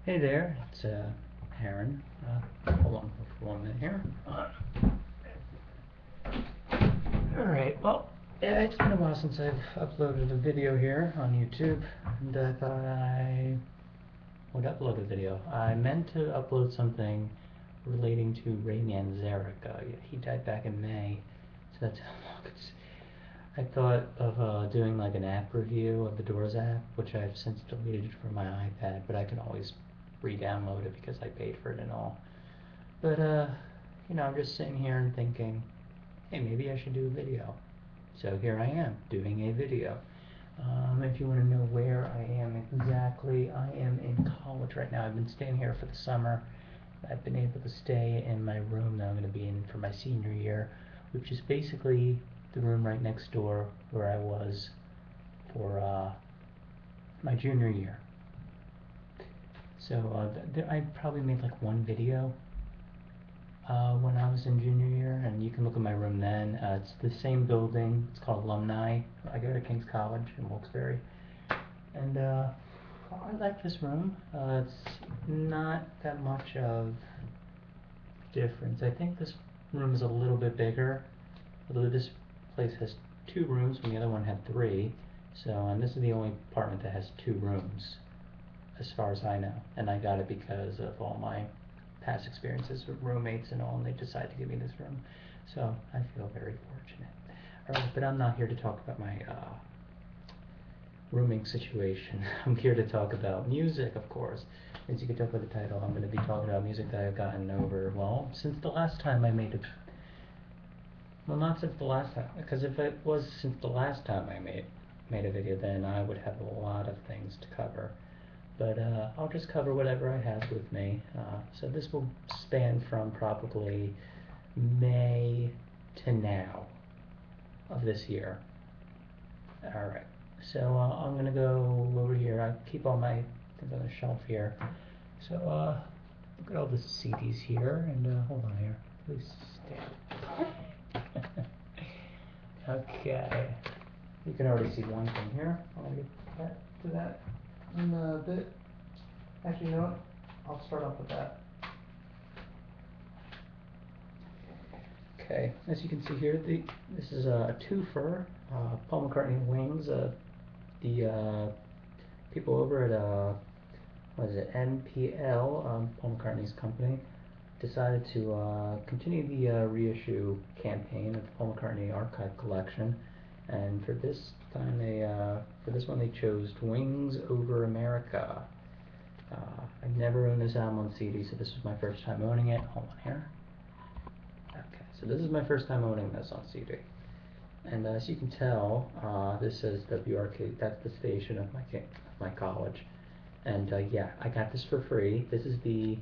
Hey there, it's Aaron. Hold on for 1 minute here. Alright, well, yeah, it's been a while since I've uploaded a video here on YouTube, and I thought I would upload a video. I meant to upload something relating to Ray Manzarek. He died back in May, so that's how long it's... I thought of doing like an app review of the Doors app, which I've since deleted from my iPad, but I can always re-download it because I paid for it and all. But you know, I'm just sitting here and thinking, hey, maybe I should do a video. So here I am doing a video. If you want to know where I am exactly, I am in college right now. I've been staying here for the summer. I've been able to stay in my room that I'm going to be in for my senior year, which is basically the room right next door where I was for my junior year. So I probably made like one video when I was in junior year, and you can look at my room then. It's the same building. It's called Alumni. I go to King's College in Wilkes-Barre, and I like this room. It's not that much of difference. I think this room is a little bit bigger, although this place has 2 rooms when the other one had 3. So, and this is the only apartment that has 2 rooms, as far as I know, and I got it because of all my past experiences with roommates and all, and they decided to give me this room, so I feel very fortunate. Alright, but I'm not here to talk about my rooming situation. I'm here to talk about music, of course. As you can tell by the title, I'm going to be talking about music that I've gotten over, well, since the last time I made it. Well, not since the last time, because if it was since the last time I made a video, then I would have a lot of things to cover. But I'll just cover whatever I have with me. So this will span from probably May to now of this year. Alright, so I'm going to go over here. I keep all my things on the shelf here. So look at all the CDs here, and hold on here. Please stand. Okay. You can already see one thing here. I'll get to that in a bit. Actually, you know what? I'll start off with that. Okay, as you can see here, this is a twofer. Paul McCartney and Wings. The people over at what is it, MPL, Paul McCartney's company, decided to continue the reissue campaign of the Paul McCartney Archive Collection. And for this time, for this one, they chose Wings Over America. I've never owned this album on CD, so this was my first time owning it. Hold on here. Okay, so this is my first time owning this on CD. And as you can tell, this says WRK. That's the station of my college. And yeah, I got this for free. This is the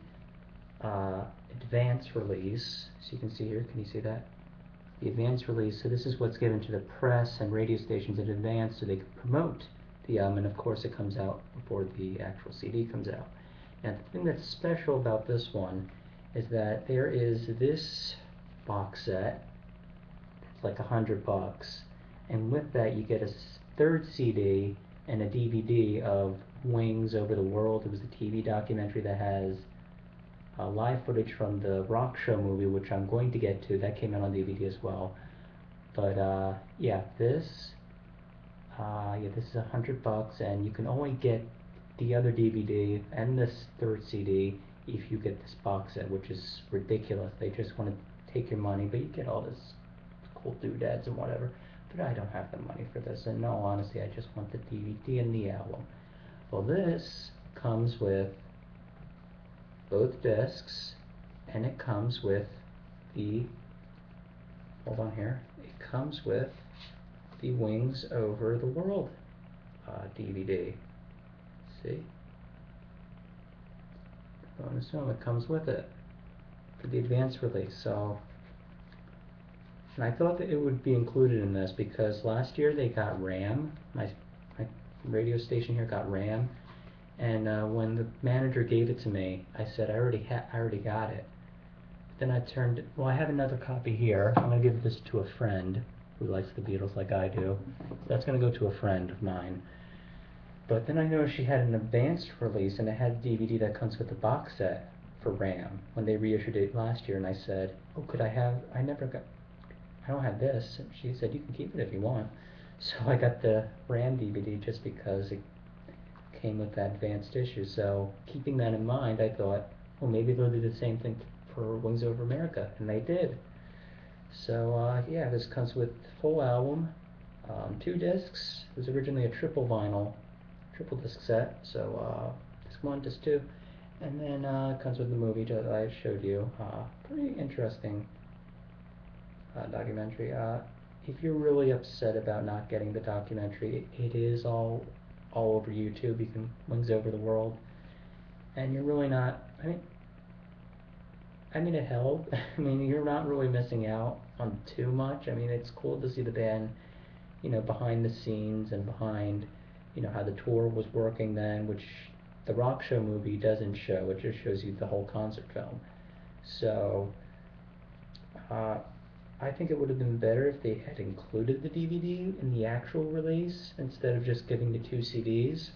advance release. So you can see here. Can you see that? The advance release. So this is what's given to the press and radio stations in advance so they can promote the album, and of course it comes out before the actual CD comes out. And the thing that's special about this one is that there is this box set. It's like $100, and with that you get a 3rd CD and a DVD of Wings Over the World. It was a TV documentary that has live footage from the Rock Show movie, which I'm going to get to. That came out on DVD as well. But yeah, this is $100, and you can only get the other DVD and this 3rd CD if you get this box set, which is ridiculous. They just want to take your money, but you get all this cool doodads and whatever. But I don't have the money for this, and no, honestly, I just want the DVD and the album. Well, this comes with both discs, and it comes with the, hold on here, it comes with the Wings Over the World DVD. See? Bonus film, it comes with it for the advance release. So, and I thought that it would be included in this because last year they got RAM. My radio station here got RAM, and when the manager gave it to me, I said I already got it. Then I turned, well, I have another copy here. I'm going to give this to a friend who likes the Beatles like I do. So that's going to go to a friend of mine. But then I noticed she had an advanced release, and it had a DVD that comes with the box set for RAM when they reissued it last year. And I said, "Oh, could I have? I don't have this." And she said, "You can keep it if you want." So I got the RAM DVD just because it came with that advanced issue. So keeping that in mind, I thought, well, maybe they'll do the same thing for Wings Over America, and they did. So yeah, this comes with full album, 2 discs. It was originally a triple disc set. So disc 1, disc 2, and then it comes with the movie that I showed you. Pretty interesting documentary. If you're really upset about not getting the documentary, it is all over YouTube. You can Wings Over the World, and you're really not. I mean, it helped. I mean, you're not really missing out on too much. I mean, it's cool to see the band, behind the scenes and behind, how the tour was working then, which the Rock Show movie doesn't show. It just shows you the whole concert film. So, uh, I think it would have been better if they had included the DVD in the actual release instead of just giving the 2 CDs.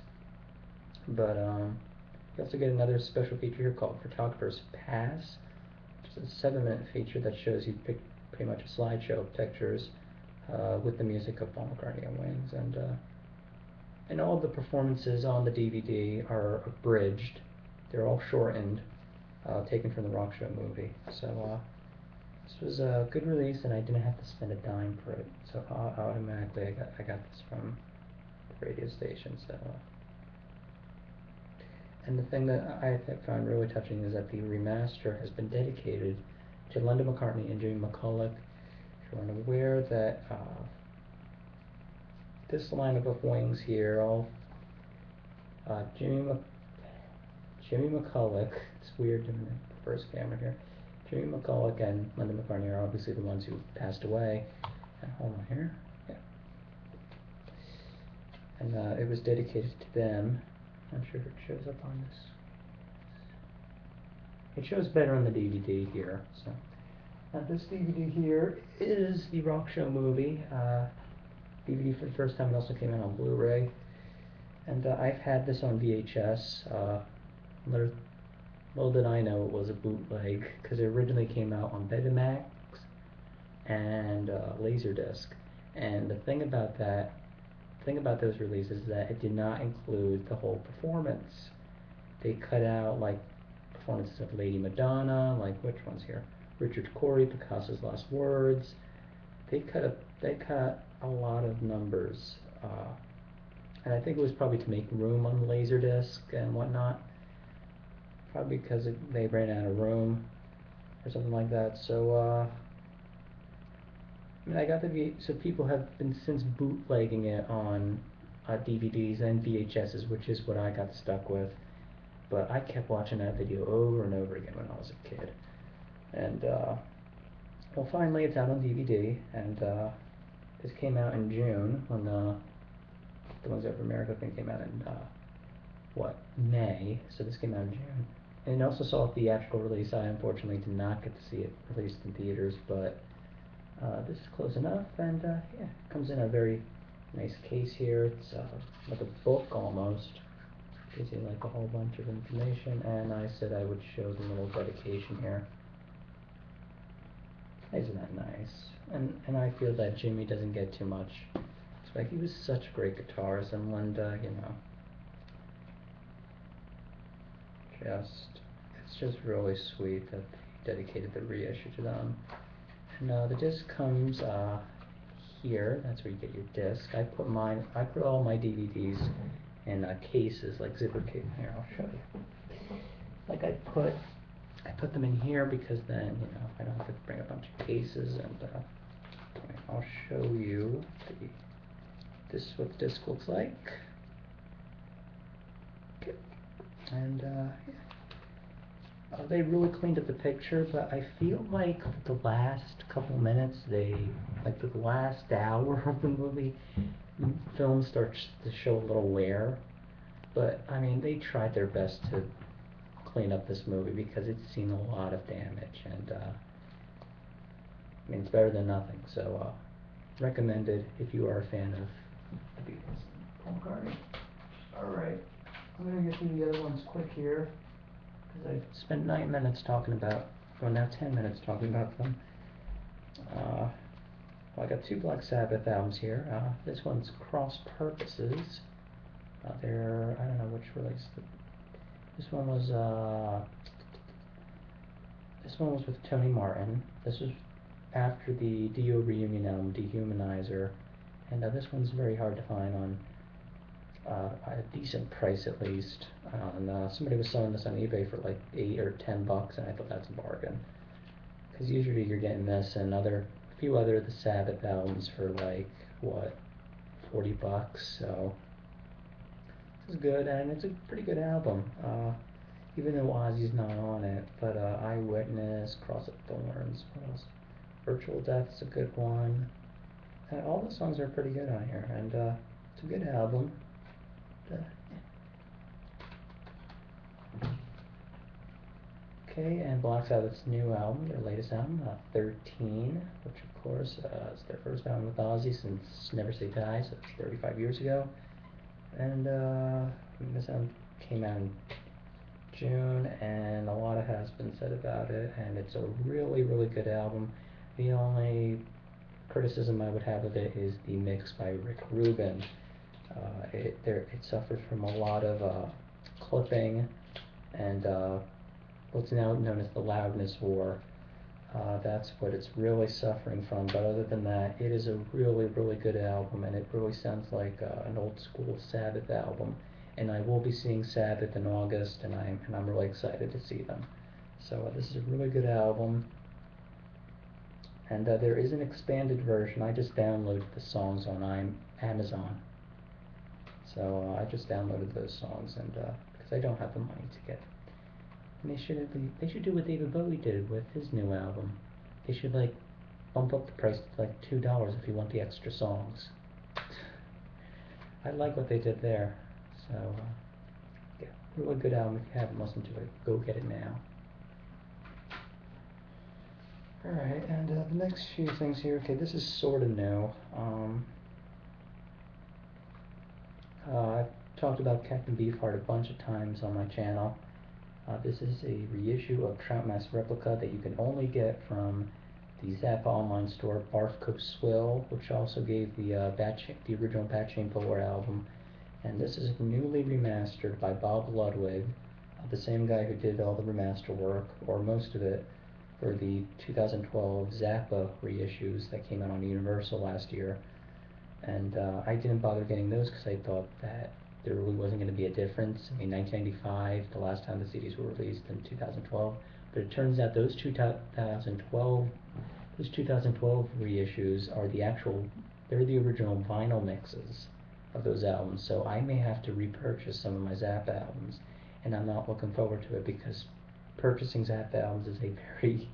But you also get another special feature here called Photographer's Pass, which is a 7-minute feature that shows you pretty much a slideshow of pictures with the music of Paul McCartney and Wings, and all of the performances on the DVD are abridged. They're all shortened, taken from the Rock Show movie. So this was a good release, and I didn't have to spend a dime for it. So automatically, I got this from the radio station. So. And the thing that I found really touching is that the remaster has been dedicated to Linda McCartney and Jimmy McCulloch. If you're unaware that this lineup of Wings here, all Jimmy McCulloch, it's weird in the first camera here, Jimmy McCulloch and Linda McCartney are obviously the ones who passed away. And hold on here, yeah. And it was dedicated to them. I'm not sure if it shows up on this. It shows better on the DVD here. So this DVD here is the Rock Show movie. DVD for the first time. It also came out on Blu-ray. And I've had this on VHS. Little did I know it was a bootleg, because it originally came out on Betamax and Laserdisc. And the thing about those releases is that it did not include the whole performance. They cut out like performances of Lady Madonna, like which ones here? Richard Cory, Picasso's Last Words. They cut a lot of numbers, and I think it was probably to make room on the Laserdisc and whatnot. Probably because they ran out of room or something like that. So I mean, so people have been since bootlegging it on DVDs and VHSs, which is what I got stuck with. But I kept watching that video over and over again when I was a kid. And well, finally it's out on DVD, and this came out in June when the Wings Over America thing came out in May. So this came out in June. And also saw a theatrical release. I unfortunately did not get to see it released in theaters, but this is close enough, and yeah, it comes in a very nice case here. It's like a book almost. Gives you like a whole bunch of information, and I said I would show the little dedication here. Isn't that nice? And I feel that Jimmy doesn't get too much. It's like he was such a great guitarist, and Linda, it's just really sweet that they dedicated the reissue to them. And the disc comes here. That's where you get your disc. I put all my DVDs in cases, like zipper case. Here, I'll show you. Like I put them in here because then I don't have to bring a bunch of cases, and I'll show you what the disc looks like. Okay. And yeah. They really cleaned up the picture, but I feel like the last couple minutes, like the last hour of the movie, film starts to show a little wear. But I mean, they tried their best to clean up this movie because it's seen a lot of damage, and I mean, it's better than nothing. So recommended if you are a fan of the Beatles. Paul McCartney. I'm gonna get through the other ones quick here, because I've spent 9 minutes talking about, well now 10 minutes talking about them. Well, I got two Black Sabbath albums here. This one's Cross Purposes. They're, I don't know which release. This one was with Tony Martin. This was after the Dio reunion album, Dehumanizer, and this one's very hard to find on a decent price at least. And somebody was selling this on eBay for like $8 or $10, and I thought that's a bargain. Because usually you're getting this and a few other of the Sabbath albums for like what, $40. So this is good, and it's a pretty good album. Even though Ozzy's not on it, but Eyewitness, Cross of Thorns, what else? Virtual Death's a good one. And all the songs are pretty good on here, and it's a good album. Okay, and Black Sabbath's new album, their latest album, 13, which of course is their first album with Ozzy since Never Say Die, so it's 35 years ago. And this album came out in June, and a lot has been said about it, and it's a really, really good album. The only criticism I would have of it is the mix by Rick Rubin. It suffers from a lot of clipping and what's now known as the loudness war. That's what it's really suffering from, but other than that, it is a really, really good album, and it really sounds like an old school Sabbath album. And I will be seeing Sabbath in August, and I'm really excited to see them. So this is a really good album, and there is an expanded version. I just downloaded the songs on Amazon, so I just downloaded those songs, and because I don't have the money to get. And they should do what David Bowie did with his new album. They should like bump up the price to like $2 if you want the extra songs. I like what they did there. So yeah, really good album. If you haven't listened to it, go get it now. Alright, and the next few things here, okay, this is sort of new. I've talked about Captain Beefheart a bunch of times on my channel. This is a reissue of Troutmask Replica that you can only get from the Zappa online store, Barf Coast Swill, which also gave the original Bat Chain Polar album. And this is newly remastered by Bob Ludwig, the same guy who did all the remaster work, or most of it, for the 2012 Zappa reissues that came out on Universal last year. And I didn't bother getting those because I thought that there really wasn't going to be a difference. I mean, 1995, the last time the CDs were released, in 2012. But it turns out those 2012 reissues are they're the original vinyl mixes of those albums. So I may have to repurchase some of my Zappa albums, and I'm not looking forward to it because purchasing Zappa albums is a very,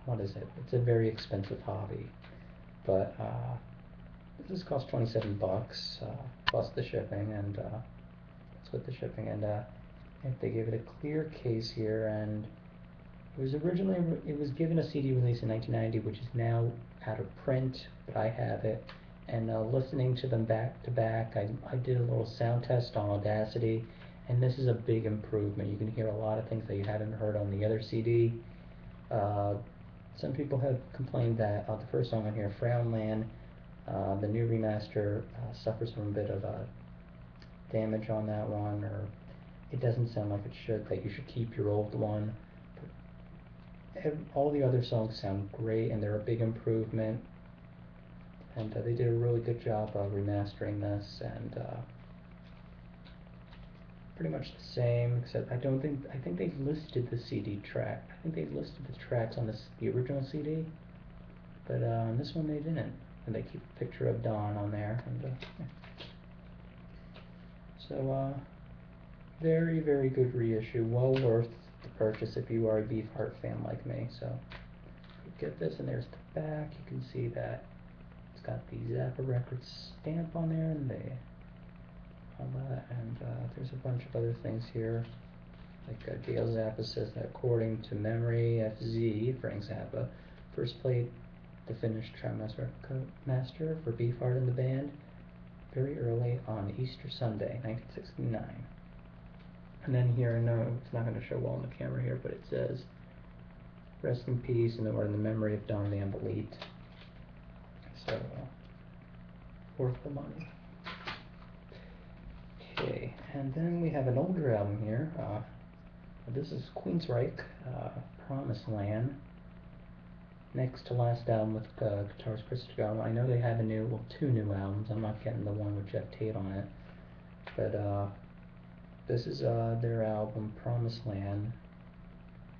it's a very expensive hobby. But this cost $27 plus the shipping, and that's with the shipping. And they gave it a clear case here, and it was given a CD release in 1990, which is now out of print, but I have it. And listening to them back to back, I did a little sound test on Audacity, and this is a big improvement. You can hear a lot of things that you haven't heard on the other CD. Some people have complained that the first song on here, Frownland, the new remaster suffers from a bit of damage on that one, or it doesn't sound like it should, that you should keep your old one. But all the other songs sound great, and they're a big improvement, and they did a really good job of remastering this, and pretty much the same, except I think they've listed the CD track. I think they've listed the tracks on the original CD, but on this one they didn't. And they keep a picture of Dawn on there. And yeah. So very, very good reissue. Well worth the purchase if you are a Beefheart fan like me. So you get this, and there's the back. You can see that it's got the Zappa Records stamp on there, and all that. And there's a bunch of other things here. Like Gail Zappa says that according to memory, FZ, Frank Zappa, first played the finished Troutmask Replica master for Beefheart in the band, very early on Easter Sunday, 1969. And then here, no, it's not going to show well on the camera here, but it says, "Rest in peace," and or in the memory of Don Van Vliet. So, worth the money. Okay, and then we have an older album here. This is Queensryche, Promised Land. Next to last album with guitarist Chris Stigall. I know they have two new albums. I'm not getting the one with Jeff Tate on it. But this is their album Promised Land.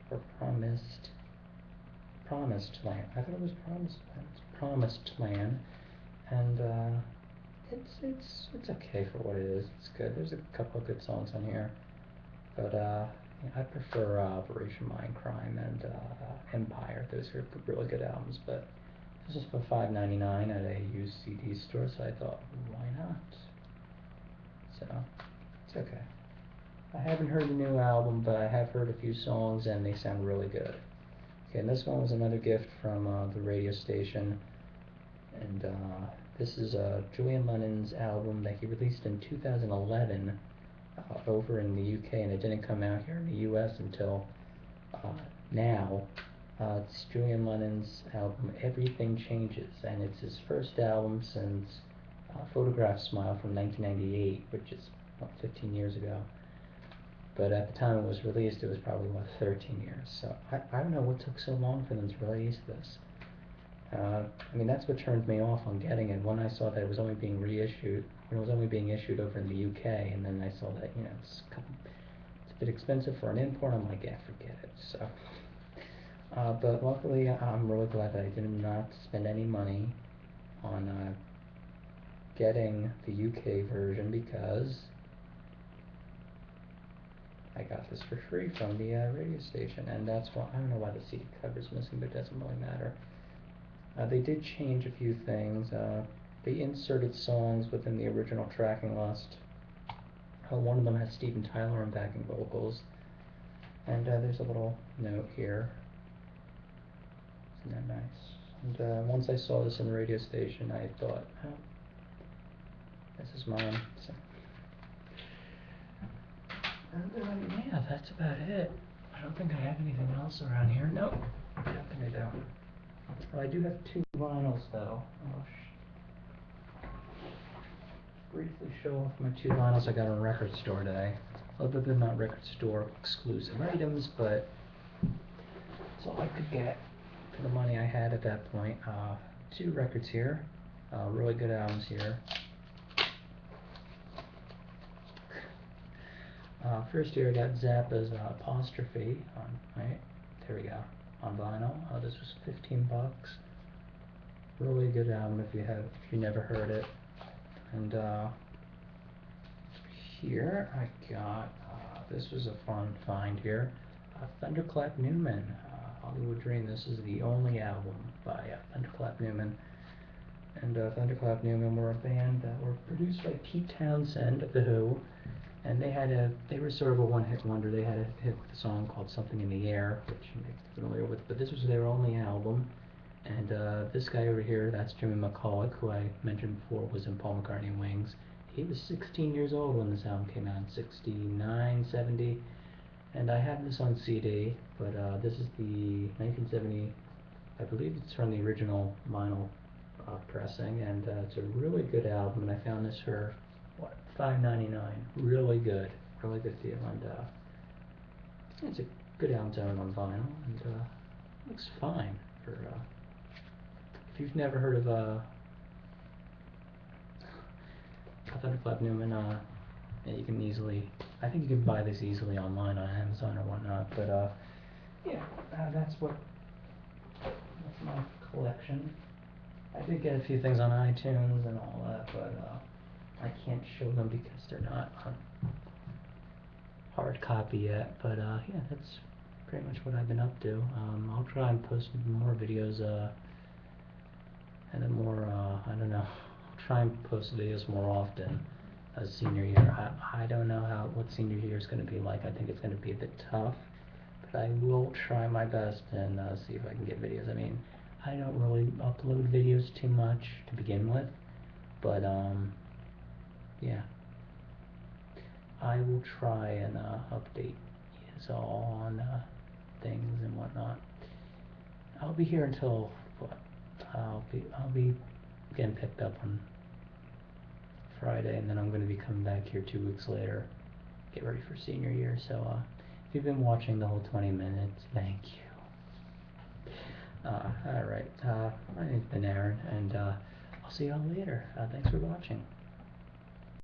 Or Promised Land. I thought it was Promised Land. It's Promised Land. And it's okay for what it is. It's good. There's a couple of good songs on here. But I prefer Operation Mindcrime and Empire. Those are really good albums, but this is for $5.99 at a used CD store, so I thought, why not? So, it's okay. I haven't heard the new album, but I have heard a few songs, and they sound really good. Okay, and this one was another gift from the radio station, and this is Julian Lennon's album that he released in 2011. Over in the UK, and it didn't come out here in the US until now. It's Julian Lennon's album Everything Changes, and it's his first album since Photograph Smile from 1998, which is 15 years ago. But at the time it was released, it was probably 13 years. So I don't know what took so long for them to release this. I mean, that's what turned me off on getting it. When I saw that it was only being reissued, when it was only being issued over in the UK, and then I saw that, it's a bit expensive for an import, I'm like, yeah, forget it. So, but luckily, I'm really glad that I did not spend any money on getting the UK version, because I got this for free from the radio station, and that's why, I don't know why the CD cover's missing, but it doesn't really matter. They did change a few things. They inserted songs within the original tracking list. One of them has Steven Tyler on backing vocals. And there's a little note here. Isn't that nice? And once I saw this in the radio station, I thought, oh, this is mine. So. And yeah, that's about it. I don't think I have anything else around here. Nope, I don't think I do. I do have 2 vinyls, though. Briefly show off my 2 vinyls I got on Record Store Day. Other than not Record Store exclusive items, but that's all I could get for the money I had at that point. 2 records here. Really good albums here. First here I got Zappa's Apostrophe on, right? There we go. On vinyl. This was 15 bucks. Really good album if you never heard it. And here I got this was a fun find here. Thunderclap Newman, Hollywood Dream. This is the only album by Thunderclap Newman. And Thunderclap Newman were a band that were produced by Pete Townsend of The Who. And they were sort of a one-hit wonder. They had a hit with a song called Something in the Air, which you may be familiar with, but this was their only album. And this guy over here, that's Jimmy McCulloch, who I mentioned before was in Paul McCartney and Wings. He was 16 years old when this album came out, in 69, 70. And I have this on CD, but this is the 1970, I believe it's from the original vinyl pressing, and it's a really good album, and I found this for $5.99. Really good deal, and it's a good album to own on vinyl, and looks fine for. If you've never heard of Thunderclap Newman, yeah, you can easily. I think you can buy this easily online on Amazon or whatnot, but yeah, that's my collection. I did get a few things on iTunes and all that, but I can't show them because they're not on hard copy yet. But yeah, that's pretty much what I've been up to. I'll try and post more videos, and then more, I don't know, I'll try and post videos more often as senior year. I don't know what senior year is going to be like. I think it's going to be a bit tough, but I will try my best and see if I can get videos. I mean, I don't really upload videos too much to begin with, but I will try and update you all on things and whatnot. I'll be here until what? I'll be getting picked up on Friday, and then I'm going to be coming back here 2 weeks later. Get ready for senior year. So if you've been watching the whole 20 minutes, thank you. Alright, my name's been Aaron, and I'll see y'all later. Thanks for watching.